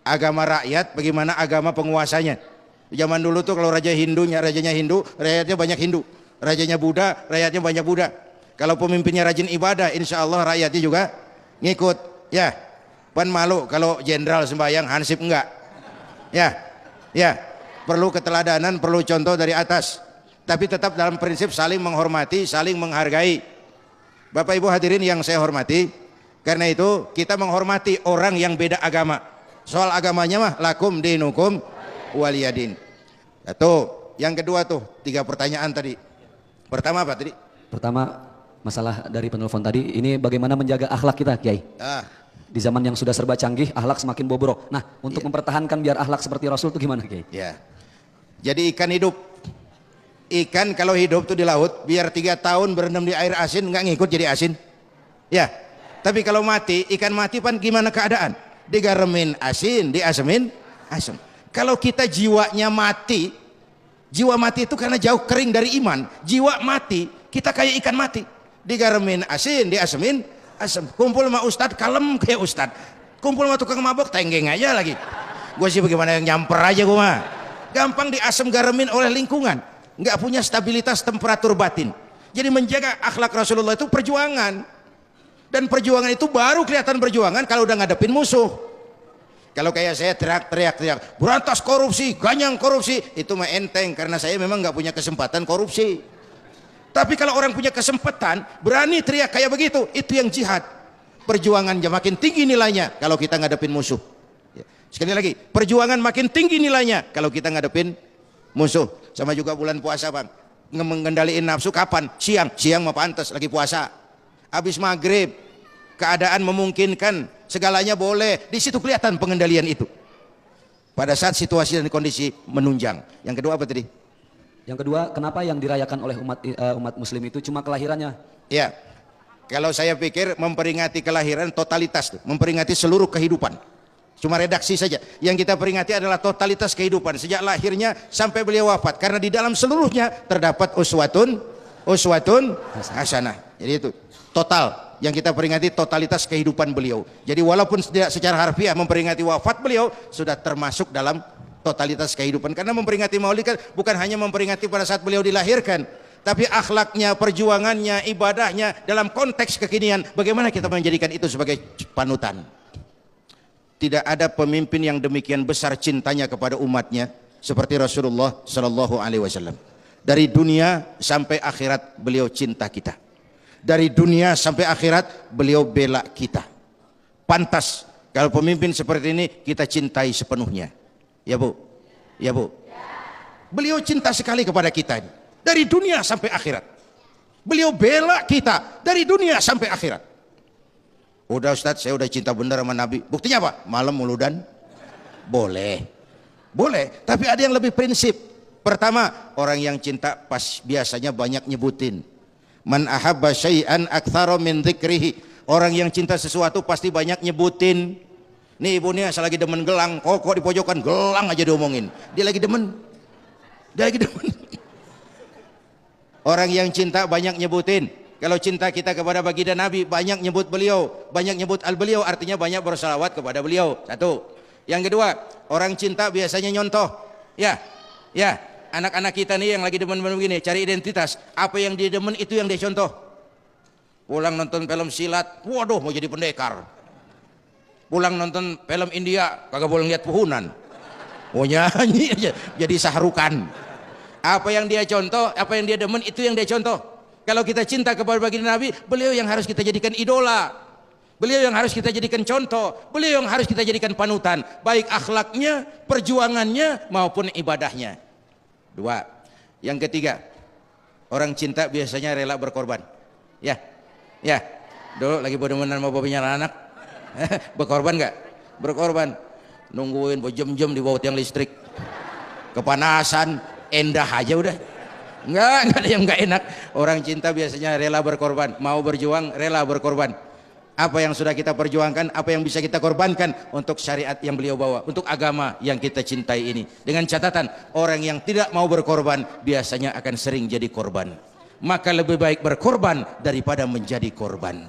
agama rakyat, bagaimana agama penguasanya. Zaman dulu tuh kalau rajanya Hindu, rakyatnya banyak Hindu. Rajanya Buddha, rakyatnya banyak Buddha. Kalau pemimpinnya rajin ibadah, insya Allah rakyatnya juga ngikut. Ya, pan malu kalau jenderal sembahyang, hansip enggak. Ya, perlu keteladanan, perlu contoh dari atas. Tapi tetap dalam prinsip saling menghormati, saling menghargai. Bapak Ibu hadirin yang saya hormati, karena itu kita menghormati orang yang beda agama. Soal agamanya mah lakum dinukum waliyadin. Satu. Yang kedua tuh 3 pertanyaan tadi. Pertama apa tadi? Pertama, masalah dari penelpon tadi, ini bagaimana menjaga akhlak kita, Kiai? Di zaman yang sudah serba canggih, akhlak semakin bobrok. Nah, untuk mempertahankan biar akhlak seperti Rasul itu gimana, Kiai? Ya. Jadi ikan hidup. Ikan kalau hidup tuh di laut, biar 3 tahun berendam di air asin nggak ngikut jadi asin. Ya. Tapi kalau mati, ikan mati pan gimana keadaan? Digaremin asin, diasemin asam. Kalau kita jiwanya mati, jiwa mati itu karena jauh kering dari iman. Jiwa mati, kita kayak ikan mati. Digaremin asin, diasemin asam. Kumpul sama ustad, kalem kayak ustad. Kumpul sama tukang mabok, tenggeng aja lagi. Gue sih bagaimana yang nyamper aja gue mah. Gampang diasem garemin oleh lingkungan. Nggak punya stabilitas temperatur batin. Jadi menjaga akhlak Rasulullah itu perjuangan. Dan perjuangan itu baru kelihatan perjuangan kalau udah ngadepin musuh. Kalau kayak saya teriak-teriak, berantas korupsi, ganyang korupsi, itu mah enteng karena saya memang nggak punya kesempatan korupsi. Tapi kalau orang punya kesempatan, berani teriak kayak begitu, itu yang jihad. Perjuangannya makin tinggi nilainya kalau kita ngadepin musuh. Sekali lagi, perjuangan makin tinggi nilainya kalau kita ngadepin musuh. Sama juga bulan puasa bang, mengendaliin nafsu kapan? Siang mah pantas lagi puasa. Habis maghrib, keadaan memungkinkan, segalanya boleh. Di situ kelihatan pengendalian itu. Pada saat situasi dan kondisi menunjang. Yang kedua apa tadi? Yang kedua, kenapa yang dirayakan oleh umat Muslim itu cuma kelahirannya? Ya, kalau saya pikir memperingati kelahiran totalitas, memperingati seluruh kehidupan. Cuma redaksi saja. Yang kita peringati adalah totalitas kehidupan sejak lahirnya sampai beliau wafat. Karena di dalam seluruhnya terdapat uswatun hasanah. Jadi itu total yang kita peringati totalitas kehidupan beliau. Jadi walaupun tidak secara harfiah memperingati wafat beliau, sudah termasuk dalam totalitas kehidupan. Karena memperingati maulid kan bukan hanya memperingati pada saat beliau dilahirkan, tapi akhlaknya, perjuangannya, ibadahnya dalam konteks kekinian. Bagaimana kita menjadikan itu sebagai panutan? Tidak ada pemimpin yang demikian besar cintanya kepada umatnya seperti Rasulullah Shallallahu Alaihi Wasallam. Dari dunia sampai akhirat beliau cinta kita. Dari dunia sampai akhirat beliau bela kita. Pantas kalau pemimpin seperti ini kita cintai sepenuhnya. Ya bu, ya bu. Beliau cinta sekali kepada kita ini. Dari dunia sampai akhirat. Beliau bela kita dari dunia sampai akhirat. Udah Ustadz, saya udah cinta bener sama Nabi. Buktinya apa? Malam muludan? Boleh. Boleh, tapi ada yang lebih prinsip. Pertama, orang yang cinta pas biasanya banyak nyebutin. Man ahabba syai'an aktsara min dzikrihi. Orang yang cinta sesuatu pasti banyak nyebutin. Nih ibu nih asal lagi demen gelang, kok di pojokan gelang aja diomongin. Dia lagi demen. Dia lagi demen. Orang yang cinta banyak nyebutin. Kalau cinta kita kepada baginda Nabi, banyak nyebut beliau, banyak nyebut al-beliau, artinya banyak bersalawat kepada beliau. Satu. Yang kedua, orang cinta biasanya nyontoh. Ya, anak-anak kita nih yang lagi demen-demen begini, cari identitas. Apa yang dia demen itu yang dia contoh. Pulang nonton film silat, waduh mau jadi pendekar. Pulang nonton film India, kagak boleh lihat puhunan. Mau nyanyi aja, jadi sahrukan. Apa yang dia contoh, apa yang dia demen itu yang dia contoh. Kalau kita cinta kepada baginda Nabi, beliau yang harus kita jadikan idola. Beliau yang harus kita jadikan contoh. Beliau yang harus kita jadikan panutan. Baik akhlaknya, perjuangannya, maupun ibadahnya. Dua. Yang ketiga, orang cinta biasanya rela berkorban. Ya. Dulu lagi bener-bener mau babinya anak. Berkorban gak? Berkorban. Nungguin jam-jam di bawah tiang listrik. Kepanasan, endah aja udah. Enggak ada yang enggak enak. Orang cinta biasanya rela berkorban, mau berjuang rela berkorban. Apa yang sudah kita perjuangkan, apa yang bisa kita korbankan untuk syariat yang beliau bawa, untuk agama yang kita cintai ini. Dengan catatan, orang yang tidak mau berkorban biasanya akan sering jadi korban. Maka lebih baik berkorban daripada menjadi korban.